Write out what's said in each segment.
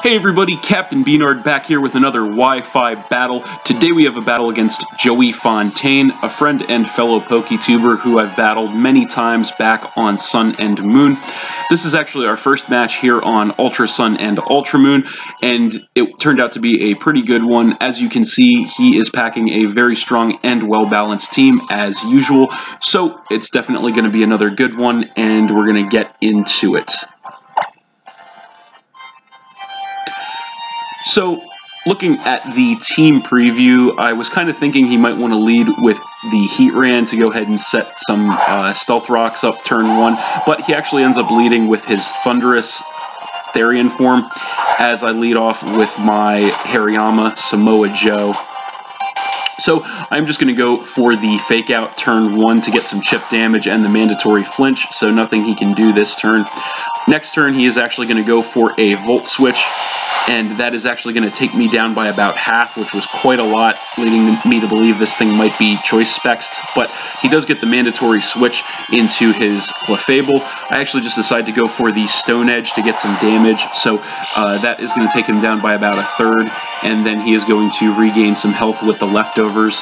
Hey everybody, Captain B-Nard back here with another Wi-Fi battle. Today we have a battle against JoeyFontaine, a friend and fellow PokeTuber who I've battled many times back on Sun and Moon. This is actually our first match here on Ultra Sun and Ultra Moon, and it turned out to be a pretty good one. As you can see, he is packing a very strong and well-balanced team as usual, so it's definitely going to be another good one, and we're going to get into it. So, looking at the team preview, I was kind of thinking he might want to lead with the Heatran to go ahead and set some Stealth Rocks up turn 1, but he actually ends up leading with his Thunderous Therian form as I lead off with my Hariyama Samoa Joe. So I'm just going to go for the Fake Out turn 1 to get some chip damage and the mandatory flinch, so nothing he can do this turn. Next turn he is actually going to go for a Volt Switch, and that is actually going to take me down by about half, which was quite a lot, leading me to believe this thing might be choice spexed, but he does get the mandatory switch into his Clefable. I actually just decided to go for the Stone Edge to get some damage, so that is going to take him down by about a third, and then he is going to regain some health with the Leftovers.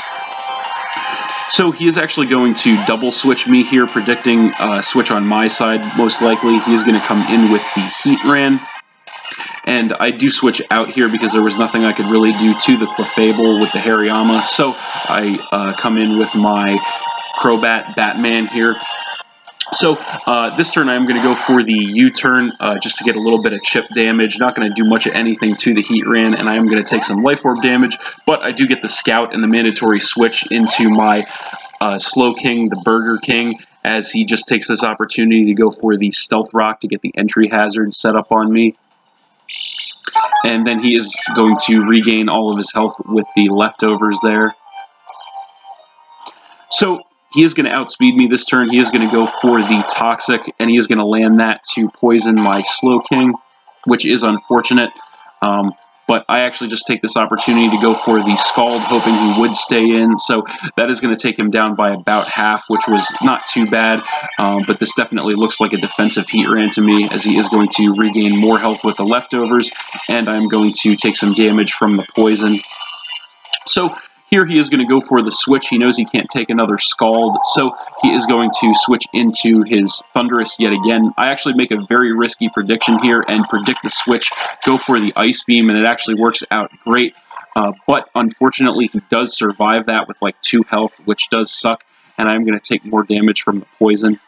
So he is actually going to double switch me here, predicting a switch on my side, most likely. He is going to come in with the Heatran. And I do switch out here because there was nothing I could really do to the Clefable with the Hariyama. So I come in with my Crobat Batman here. So this turn I'm going to go for the U-turn just to get a little bit of chip damage. Not going to do much of anything to the Heatran, and I am going to take some Life Orb damage. But I do get the Scout and the mandatory switch into my Slow King, the Burger King, as he just takes this opportunity to go for the Stealth Rock to get the entry hazard set up on me. And then he is going to regain all of his health with the Leftovers there. So he is going to outspeed me this turn. He is going to go for the Toxic, and he is going to land that to poison my Slow King, which is unfortunate. But I actually just take this opportunity to go for the Scald, hoping he would stay in. So that is going to take him down by about half, which was not too bad. But this definitely looks like a defensive Heatran to me, as he is going to regain more health with the Leftovers, and I'm going to take some damage from the poison. So here he is going to go for the switch. He knows he can't take another Scald, so he is going to switch into his Thunderous yet again. I actually make a very risky prediction here and predict the switch, go for the Ice Beam, and it actually works out great. But unfortunately, he does survive that with like 2 health, which does suck, and I'm going to take more damage from the poison.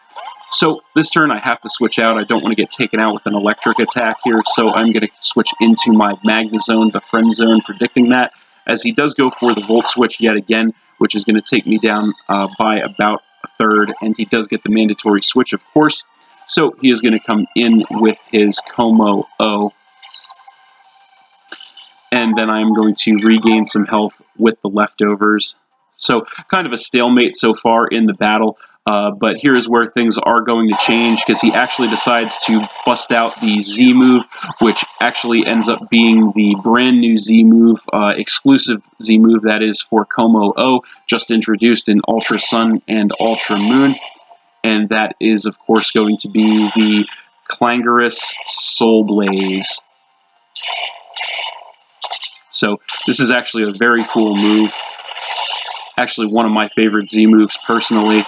So this turn I have to switch out. I don't want to get taken out with an electric attack here, so I'm going to switch into my Magnezone, the Friend Zone, predicting that, as he does go for the Volt Switch yet again, which is going to take me down by about a third, and he does get the mandatory switch, of course. So he is going to come in with his Como-O, and then I'm going to regain some health with the Leftovers. So kind of a stalemate so far in the battle. But here is where things are going to change, because he actually decides to bust out the Z move, which actually ends up being the brand new Z move, exclusive Z move that is for Como-O, just introduced in Ultra Sun and Ultra Moon. And that is, of course, going to be the Clangorous Soul Blaze. So this is actually a very cool move. Actually, one of my favorite Z moves personally.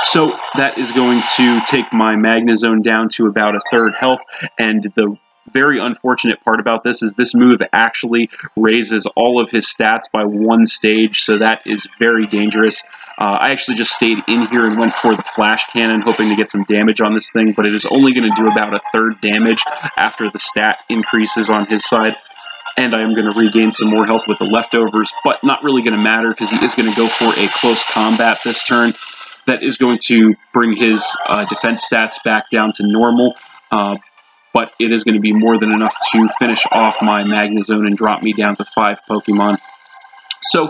So that is going to take my Magnezone down to about a third health, and the very unfortunate part about this is this move actually raises all of his stats by 1 stage, so that is very dangerous. I actually just stayed in here and went for the Flash Cannon, hoping to get some damage on this thing, but it is only going to do about a third damage after the stat increases on his side. And I am going to regain some more health with the Leftovers, but not really going to matter, because he is going to go for a close combat this turn. That is going to bring his defense stats back down to normal, but it is going to be more than enough to finish off my Magnezone and drop me down to 5 Pokemon. So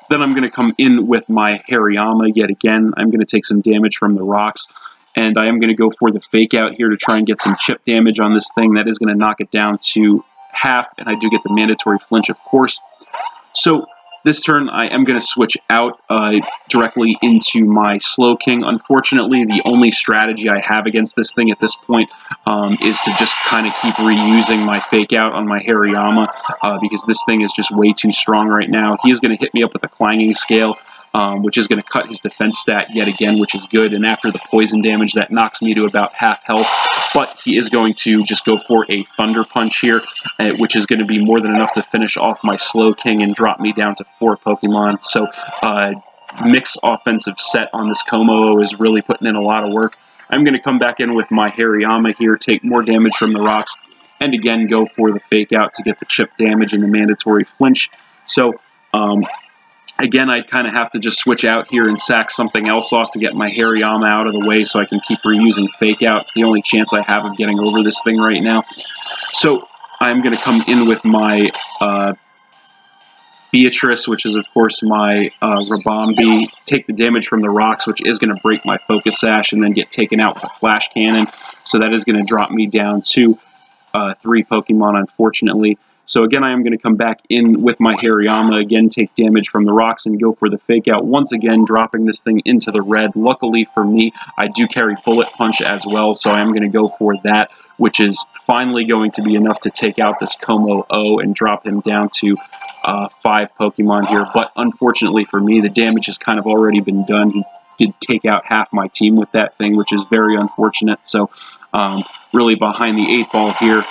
then I'm going to come in with my Hariyama yet again. I'm going to take some damage from the rocks, and I am going to go for the Fake Out here to try and get some chip damage on this thing. That is going to knock it down to half, and I do get the mandatory flinch, of course. So this turn, I am going to switch out directly into my Slowking. Unfortunately, the only strategy I have against this thing at this point is to just kind of keep reusing my Fake Out on my Hariyama, because this thing is just way too strong right now. He is going to hit me up with a Clanging Scale, which is going to cut his defense stat yet again, which is good. And after the poison damage, that knocks me to about half health. But he is going to just go for a Thunder Punch here, which is going to be more than enough to finish off my Slowking and drop me down to 4 Pokemon. So, mixed offensive set on this Como is really putting in a lot of work. I'm going to come back in with my Hariyama here, take more damage from the rocks, and again go for the Fake Out to get the chip damage and the mandatory flinch. So, again, I'd kind of have to just switch out here and sack something else off to get my Hariyama out of the way so I can keep reusing Fake Out. It's the only chance I have of getting over this thing right now. So I'm going to come in with my Beatrice, which is, of course, my Rabombi, take the damage from the rocks, which is going to break my Focus Sash, and then get taken out with a Flash Cannon. So that is going to drop me down to 3 Pokemon, unfortunately. So again, I am going to come back in with my Hariyama, again take damage from the rocks and go for the Fake Out, once again dropping this thing into the red. Luckily for me, I do carry Bullet Punch as well, so I am going to go for that, which is finally going to be enough to take out this Como-O and drop him down to 5 Pokemon here. But unfortunately for me, the damage has kind of already been done. He did take out half my team with that thing, which is very unfortunate. So really behind the 8 ball here.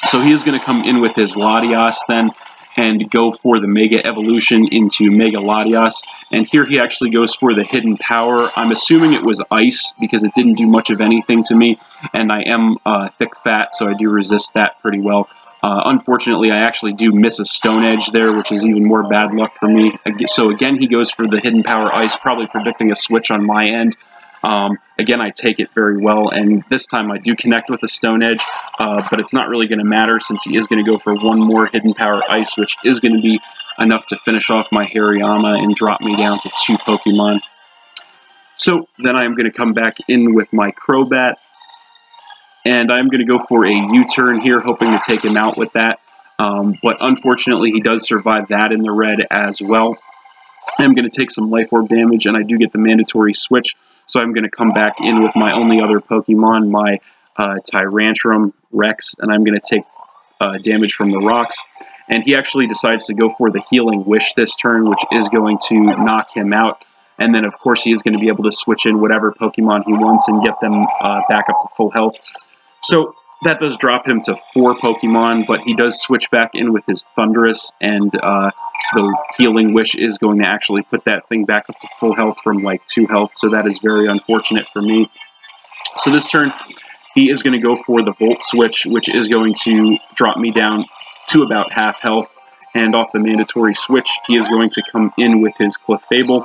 So he is going to come in with his Latias then and go for the Mega Evolution into Mega Latias. And here he actually goes for the Hidden Power. I'm assuming it was Ice because it didn't do much of anything to me. And I am thick fat, so I do resist that pretty well. Unfortunately, I actually do miss a Stone Edge there, which is even more bad luck for me. So again, he goes for the Hidden Power Ice, probably predicting a switch on my end. Again, I take it very well, and this time I do connect with a Stone Edge, but it's not really going to matter since he is going to go for one more Hidden Power Ice, which is going to be enough to finish off my Hariyama and drop me down to 2 Pokemon. So then I'm going to come back in with my Crobat, and I'm going to go for a U-turn here, hoping to take him out with that, but unfortunately he does survive that in the red as well. I'm going to take some Life Orb damage, and I do get the mandatory switch. So I'm going to come back in with my only other Pokemon, my Tyrantrum Rex, and I'm going to take damage from the rocks. And he actually decides to go for the Healing Wish this turn, which is going to knock him out. And then, of course, he is going to be able to switch in whatever Pokemon he wants and get them back up to full health. So that does drop him to 4 Pokemon, but he does switch back in with his Thundurus, and the Healing Wish is going to actually put that thing back up to full health from like 2 health, so that is very unfortunate for me. So this turn, he is going to go for the Volt Switch, which is going to drop me down to about half health, and off the mandatory switch, he is going to come in with his Clefable.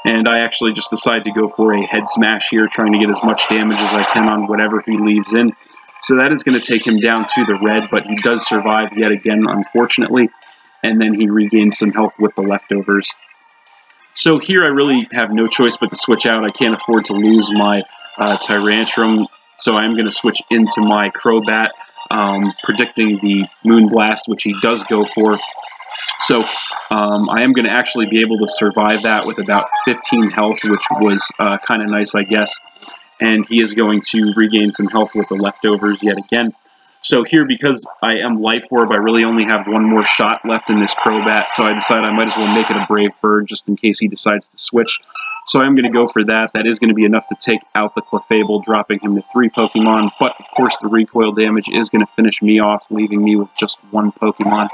And I actually just decide to go for a Head Smash here, trying to get as much damage as I can on whatever he leaves in. So that is going to take him down to the red, but he does survive yet again, unfortunately. And then he regains some health with the leftovers. So here I really have no choice but to switch out. I can't afford to lose my Tyrantrum, so I'm going to switch into my Crobat, predicting the Moonblast, which he does go for. So I am going to actually be able to survive that with about 15 health, which was kind of nice, I guess. And he is going to regain some health with the leftovers yet again. So here, because I am Life Orb, I really only have one more shot left in this Crobat, so I decide I might as well make it a Brave Bird just in case he decides to switch. So I'm going to go for that. That is going to be enough to take out the Clefable, dropping him to 3 Pokemon. But, of course, the recoil damage is going to finish me off, leaving me with just 1 Pokemon.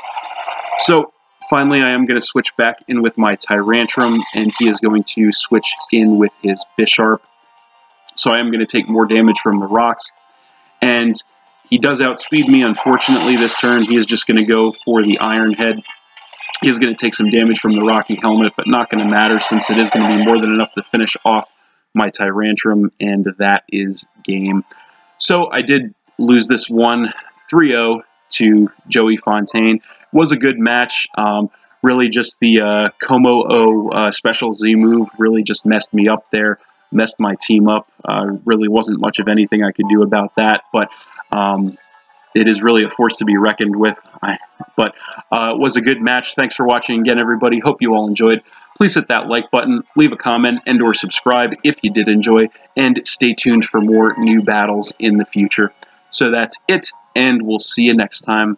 So finally, I am going to switch back in with my Tyrantrum, and he is going to switch in with his Bisharp. So I am going to take more damage from the rocks. And he does outspeed me, unfortunately, this turn. He is just going to go for the Iron Head. He is going to take some damage from the Rocky Helmet, but not going to matter since it is going to be more than enough to finish off my Tyrantrum, and that is game. So I did lose this one 3-0 to JoeyFontaine. Was a good match. Really just the Como-O special Z move really just messed me up there, messed my team up. Really wasn't much of anything I could do about that, but it is really a force to be reckoned with. But it was a good match. Thanks for watching again, everybody. Hope you all enjoyed. Please hit that like button, leave a comment, and or subscribe if you did enjoy, and stay tuned for more new battles in the future. So that's it, and we'll see you next time.